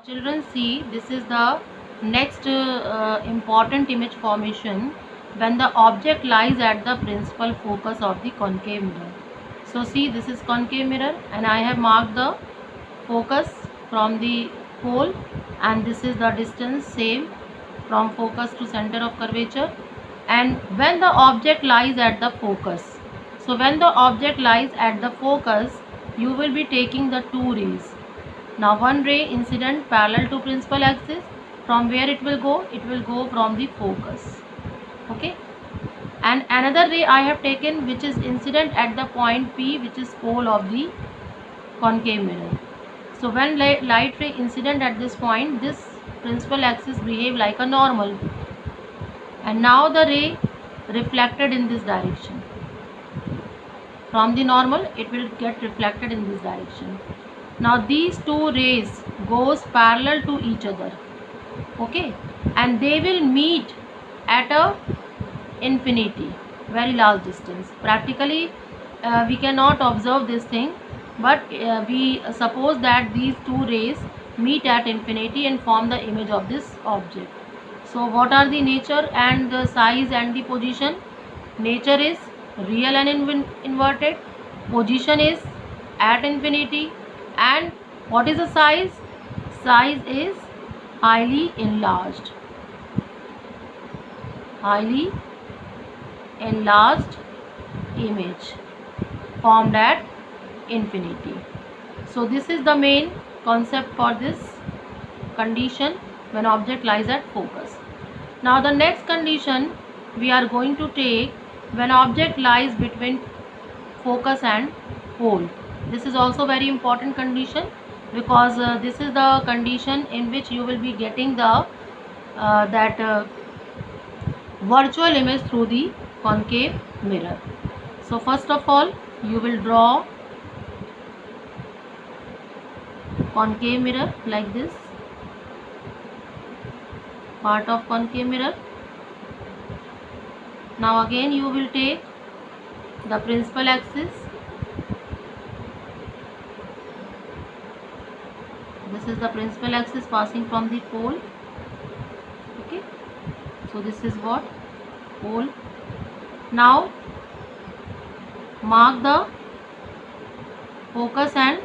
Children, see, this is the next important image formation when the object lies at the principal focus of the concave mirror. So see, this is concave mirror and I have marked the focus from the pole, and this is the distance same from focus to center of curvature. And when the object lies at the focus, so when the object lies at the focus, you will be taking the two rays. Now one ray incident parallel to principal axis. From where it will go? It will go from the focus. Okay. And another ray I have taken which is incident at the point P, which is pole of the concave mirror. So when light ray incident at this point, this principal axis behave like a normal. And now the ray reflected in this direction. From the normal, it will get reflected in this direction. Now these two rays goes parallel to each other, okay, and they will meet at a infinity, very large distance. Practically we cannot observe this thing, but we suppose that these two rays meet at infinity and form the image of this object. So what are the nature and the size and the position? Nature is real and inverted, position is at infinity, and what is the size? Size is highly enlarged. Highly enlarged image formed at infinity. So this is the main concept for this condition when object lies at focus. Now the next condition we are going to take when object lies between focus and pole. This is also very important condition because this is the condition in which you will be getting the virtual image through the concave mirror. So first of all, you will draw concave mirror like this, part of concave mirror. Now again you will take the principal axis. This is the principal axis passing from the pole. Okay, so this is what? Pole. Now mark the focus and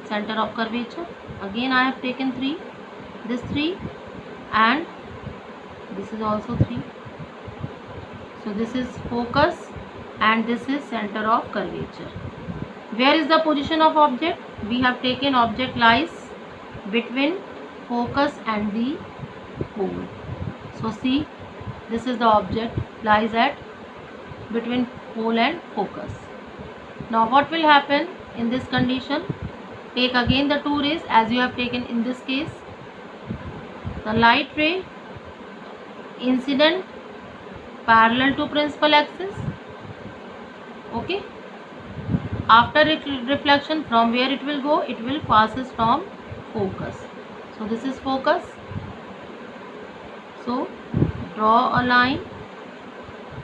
center of curvature. Again I have taken 3, this 3, and this is also 3. So this is focus and this is center of curvature. Where is the position of object? We have taken object lies between focus and the pole. So see, this is the object lies at between pole and focus. Now what will happen in this condition? Take again the two rays as you have taken in this case. The light ray incident parallel to principal axis. Okay. After reflection, from where it will go? It will passes from focus. So this is focus. So draw a line.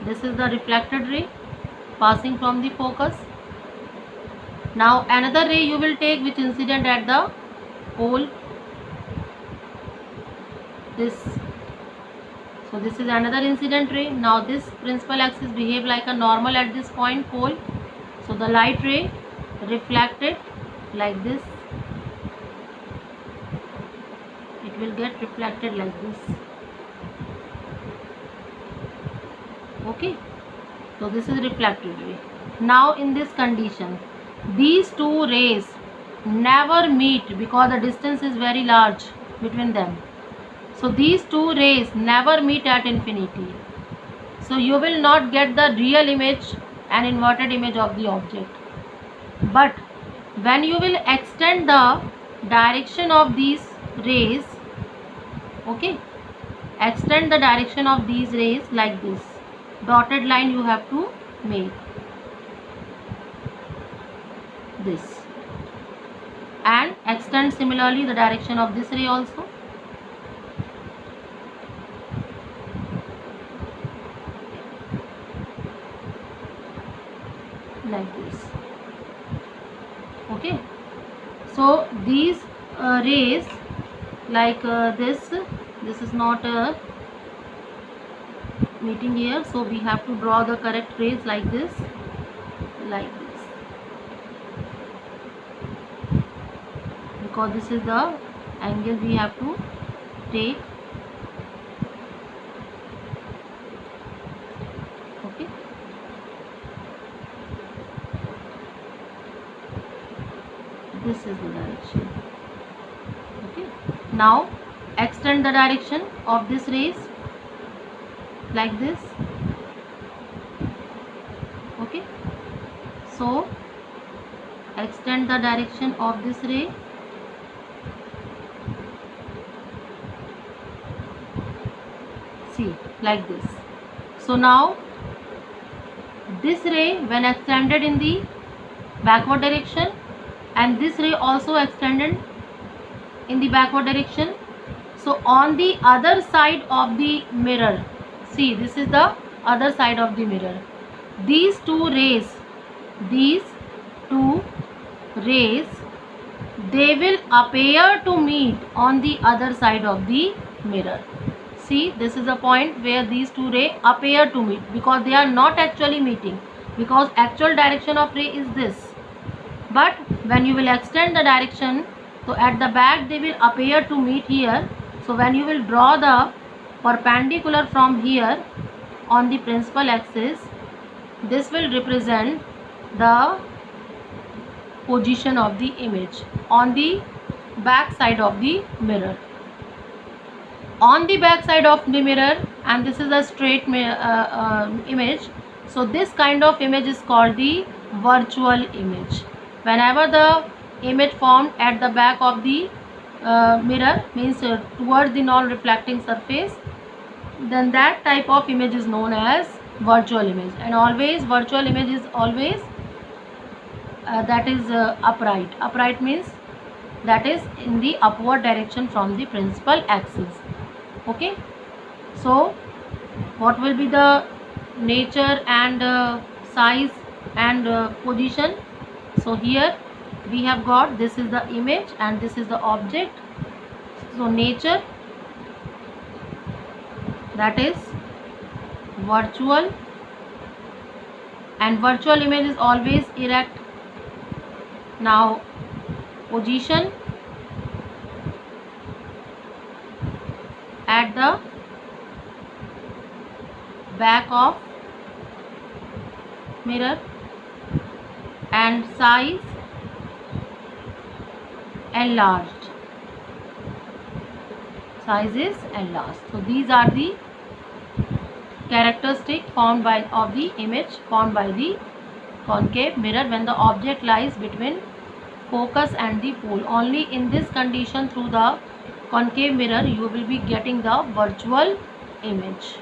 This is the reflected ray passing from the focus. Now another ray you will take which incident at the pole. This. So this is another incident ray. Now this principal axis behave like a normal at this point, pole. So the light ray reflected like this. It will get reflected like this. Okay. So this is reflected ray. Now in this condition, these two rays never meet because the distance is very large between them. So these two rays never meet at infinity. So you will not get the real image and inverted image of the object. But when you will extend the direction of these rays, okay, extend the direction of these rays like this. Dotted line you have to make. This. And extend similarly the direction of this ray also. Like this. Okay. So these rays like this is not meeting here, so we have to draw the correct rays like this, because this is the angle we have to take. Okay, this is the direction. Okay, now extend the direction of this rays like this. Okay, so extend the direction of this ray. See, like this. So now this ray when extended in the backward direction, and this ray also extended in the backward direction. So on the other side of the mirror, see, this is the other side of the mirror. These two rays, they will appear to meet on the other side of the mirror. See, this is the point where these two rays appear to meet, because they are not actually meeting, because actual direction of ray is this. But when you will extend the direction, so at the back they will appear to meet here. So when you will draw the perpendicular from here on the principal axis, this will represent the position of the image on the back side of the mirror. On the back side of the mirror, and this is a straight image, so this kind of image is called the virtual image. Whenever the image formed at the back of the mirror, means towards the non-reflecting surface, then that type of image is known as virtual image. And always virtual image is always that is upright means that is in the upward direction from the principal axis. Okay, so what will be the nature and size and position? So here we have got, this is the image and this is the object. So nature, that is virtual, and virtual image is always erect. Now position, at the back of mirror, and size enlarged, size is enlarged. So these are the characteristic formed by of the image formed by the concave mirror when the object lies between focus and the pole. Only in this condition, through the concave mirror, you will be getting the virtual image.